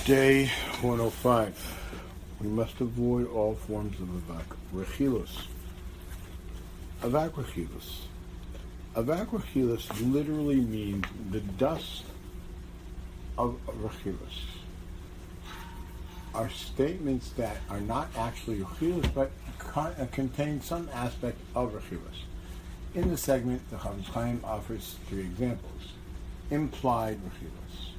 Day 105. We must avoid all forms of avak. Avak rechilos literally means the dust of rechilos. Are statements that are not actually rechilos but contain some aspect of rechilos. In the segment, the Chavrusa offers 3 examples. Implied rechilos.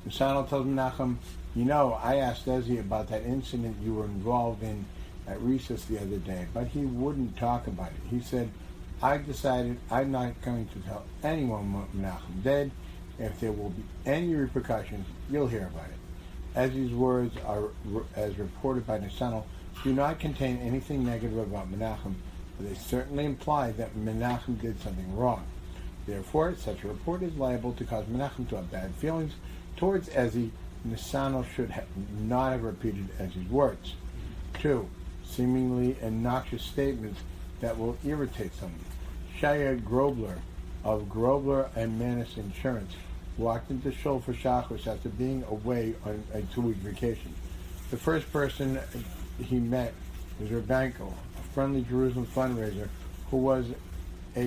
Mishnayos tells Menachem, I asked Ezzy about that incident you were involved in at recess the other day, but he wouldn't talk about it. He said, I decided I'm not going to tell anyone what Menachem did. If there will be any repercussions, you'll hear about it. Ezzy's words are, as reported by Nisano, do not contain anything negative about Menachem, but they certainly imply that Menachem did something wrong. Therefore, such a report is liable to cause Menachem to have bad feelings towards Ezzy. Nisano should not have repeated Ezzy's words. 2. Seemingly obnoxious statements that will irritate someone. Shia Grobler of Grobler and Manis Insurance walked into Shul for Shabbox after being away on a 2-week vacation. The first person he met was Rabbanko, a friendly Jerusalem fundraiser who was on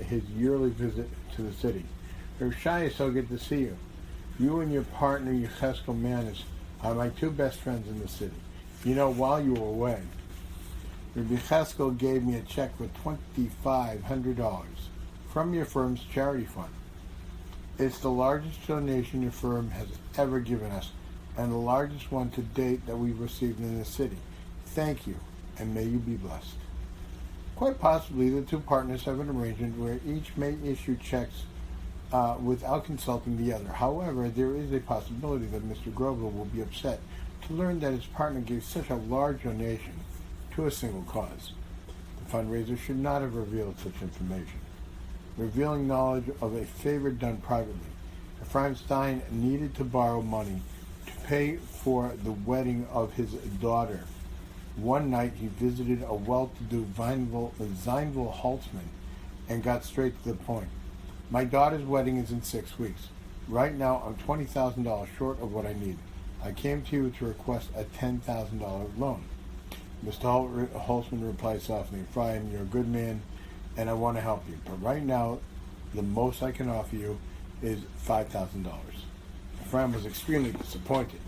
his yearly visit to the city. Shia, so good to see you. You and your partner, Yecheskel Manis, are my 2 best friends in the city. While you were away, Rabbi Yisroel gave me a check for $2,500 from your firm's charity fund. It's the largest donation your firm has ever given us, and the largest one to date that we've received in the city. Thank you, and may you be blessed. Quite possibly, the 2 partners have an arrangement where each may issue checks without consulting the other. However, there is a possibility that Mr. Grover will be upset to learn that his partner gave such a large donation to a single cause. The fundraiser should not have revealed such information. Revealing knowledge of a favor done privately. Ephraim Stein needed to borrow money to pay for the wedding of his daughter. One night he visited a well-to-do Zeinville Holtzman and got straight to the point. My daughter's wedding is in 6 weeks. Right now, I'm $20,000 short of what I need. I came to you to request a $10,000 loan. Mr. Holtzman replied softly, Ephraim, you're a good man, and I want to help you. But right now, the most I can offer you is $5,000. Ephraim was extremely disappointed.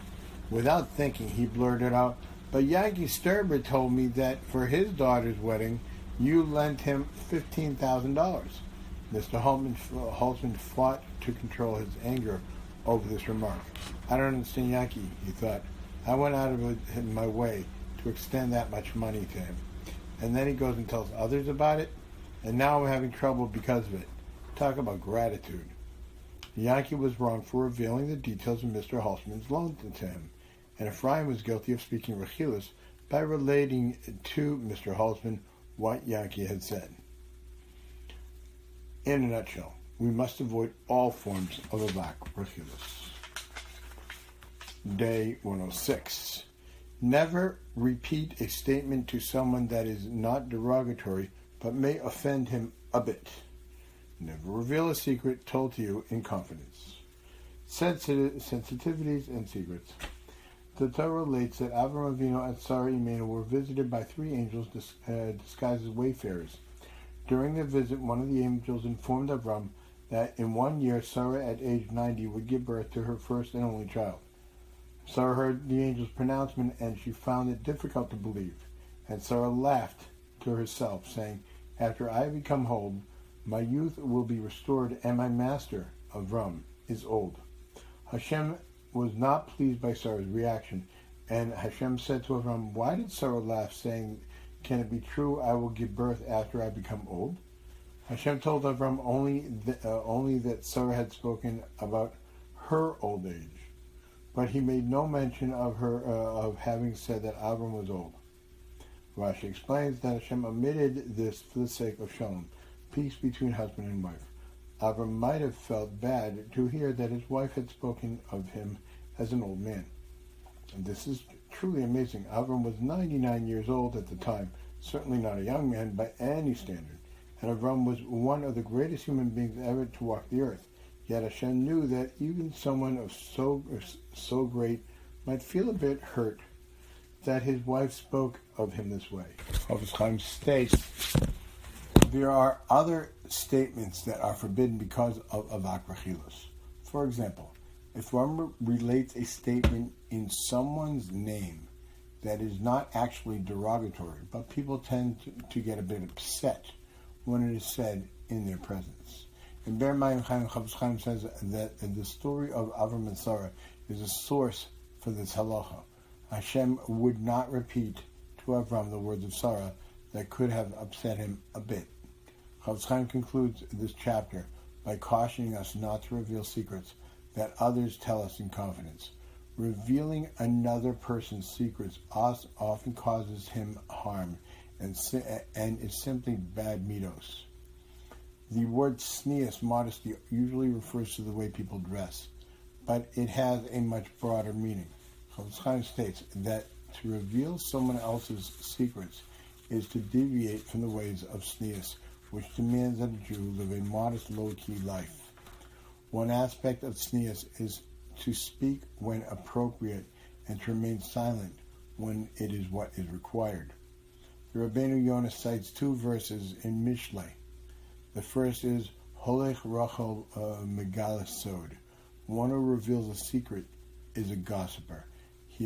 Without thinking, he blurted out, but Yankee Sturber told me that for his daughter's wedding, you lent him $15,000. Mr. Holtzman fought to control his anger over this remark. I don't understand Yankee, he thought. I went out of my way to extend that much money to him. And then he goes and tells others about it, and now I'm having trouble because of it. Talk about gratitude. Yankee was wrong for revealing the details of Mr. Holtzman's loan to him, and Ephraim was guilty of speaking rechilos by relating to Mr. Holtzman what Yankee had said. In a nutshell, we must avoid all forms of avak rechilos. Day 106. Never repeat a statement to someone that is not derogatory but may offend him a bit. Never reveal a secret told to you in confidence. Sensitivities and secrets. The Torah relates that Avraham Avinu and Sarah Imenu were visited by 3 angels disguised as wayfarers. During their visit, one of the angels informed Avram that in 1 year, Sarah at age 90 would give birth to her first and only child. Sarah heard the angel's pronouncement and she found it difficult to believe. And Sarah laughed to herself, saying, after I become old, my youth will be restored and my master, Avram, is old. Hashem was not pleased by Sarah's reaction, and Hashem said to Avram, why did Sarah laugh, saying, can it be true I will give birth after I become old? Hashem told Avram only that Sarah had spoken about her old age, but he made no mention of her of having said that Avram was old. Rashi explains that Hashem omitted this for the sake of shalom, peace between husband and wife. Avram might have felt bad to hear that his wife had spoken of him as an old man. And this is truly amazing. Avram was 99 years old at the time, certainly not a young man by any standard. And Avram was one of the greatest human beings ever to walk the earth. Yet Hashem knew that even someone of so great might feel a bit hurt that his wife spoke of him this way. Chofetz Chaim states, there are other statements that are forbidden because of avak rechilos. For example, if one relates a statement in someone's name that is not actually derogatory, but people tend to get a bit upset when it is said in their presence. And Ber Mayim Chaim Chofetz Chaim says that the story of Avram and Sarah is a source for this halacha. Hashem would not repeat to Avram the words of Sarah that could have upset him a bit. Chofetz Chaim concludes this chapter by cautioning us not to reveal secrets that others tell us in confidence. Revealing another person's secrets often causes him harm and is simply bad midos. The word tznius, modesty, usually refers to the way people dress, but it has a much broader meaning. Chofetz Chaim states that to reveal someone else's secrets is to deviate from the ways of tznius, which demands that a Jew live a modest, low-key life. One aspect of tznius is to speak when appropriate and to remain silent when it is what is required. The Rabbeinu Yonah cites two verses in Mishlei. The first is Holech Rachel Megalas Sod. One who reveals a secret is a gossiper,